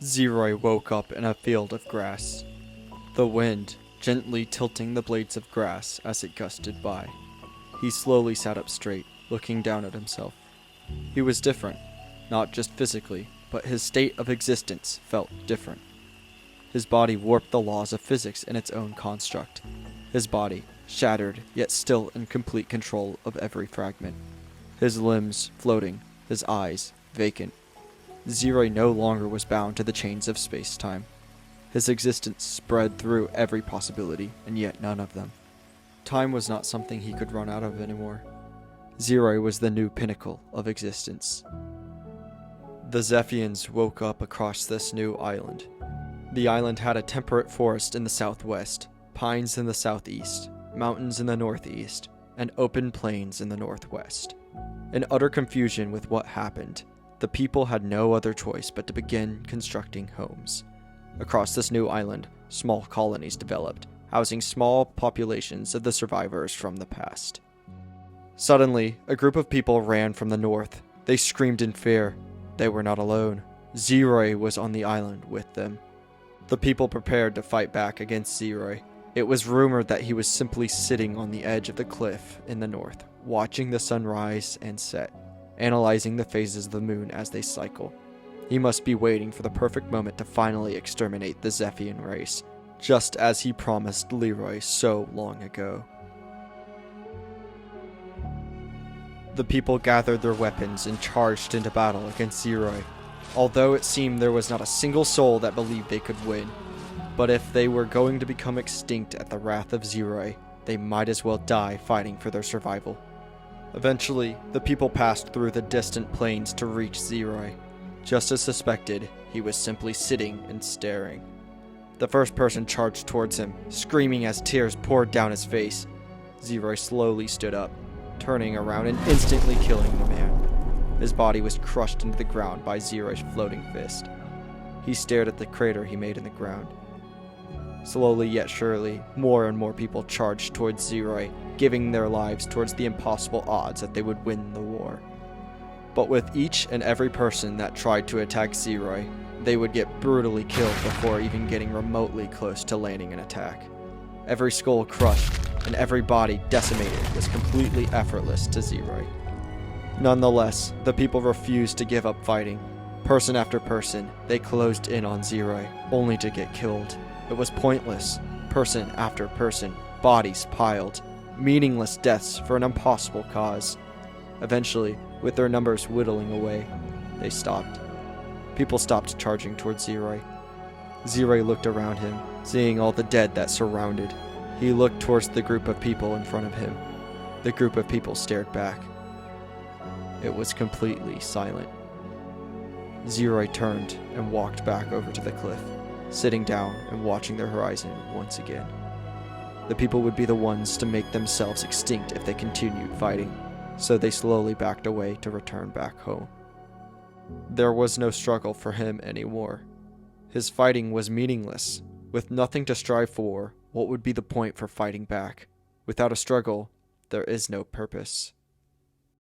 Zeroy woke up in a field of grass, the wind gently tilting the blades of grass as it gusted by. He slowly sat up straight, looking down at himself. He was different, not just physically, but his state of existence felt different. His body warped the laws of physics in its own construct. His body, shattered, yet still in complete control of every fragment. His limbs floating, his eyes vacant. Zeroy no longer was bound to the chains of space-time. His existence spread through every possibility, and yet none of them. Time was not something he could run out of anymore. Zeroy was the new pinnacle of existence. The Zephians woke up across this new island. The island had a temperate forest in the southwest, pines in the southeast, mountains in the northeast, and open plains in the northwest. In utter confusion with what happened, the people had no other choice but to begin constructing homes. Across this new island, small colonies developed, housing small populations of the survivors from the past. Suddenly, a group of people ran from the north. They screamed in fear. They were not alone. Zeroy was on the island with them. The people prepared to fight back against Zeroy. It was rumored that he was simply sitting on the edge of the cliff in the north, watching the sun rise and set, analyzing the phases of the moon as they cycle. He must be waiting for the perfect moment to finally exterminate the Zephian race, just as he promised Leroy so long ago. The people gathered their weapons and charged into battle against Zeroy, although it seemed there was not a single soul that believed they could win. But if they were going to become extinct at the wrath of Zeroy, they might as well die fighting for their survival. Eventually, the people passed through the distant plains to reach Zeroy. Just as suspected, he was simply sitting and staring. The first person charged towards him, screaming as tears poured down his face. Zeroy slowly stood up, turning around and instantly killing the man. His body was crushed into the ground by Zeroy's floating fist. He stared at the crater he made in the ground. Slowly yet surely, more and more people charged towards Zeroy, giving their lives towards the impossible odds that they would win the war. But with each and every person that tried to attack Zeroy, they would get brutally killed before even getting remotely close to landing an attack. Every skull crushed, and every body decimated was completely effortless to Zeroy. Nonetheless, the people refused to give up fighting. Person after person, they closed in on Zeroy, only to get killed. It was pointless. Person after person, bodies piled. Meaningless deaths for an impossible cause. Eventually, with their numbers whittling away, they stopped. People stopped charging towards Zeroy. Zeroy looked around him, seeing all the dead that surrounded. He looked towards the group of people in front of him. The group of people stared back. It was completely silent. Zeroy turned and walked back over to the cliff, sitting down and watching the horizon once again. The people would be the ones to make themselves extinct if they continued fighting, so they slowly backed away to return back home. There was no struggle for him anymore. His fighting was meaningless. With nothing to strive for, what would be the point for fighting back? Without a struggle, there is no purpose.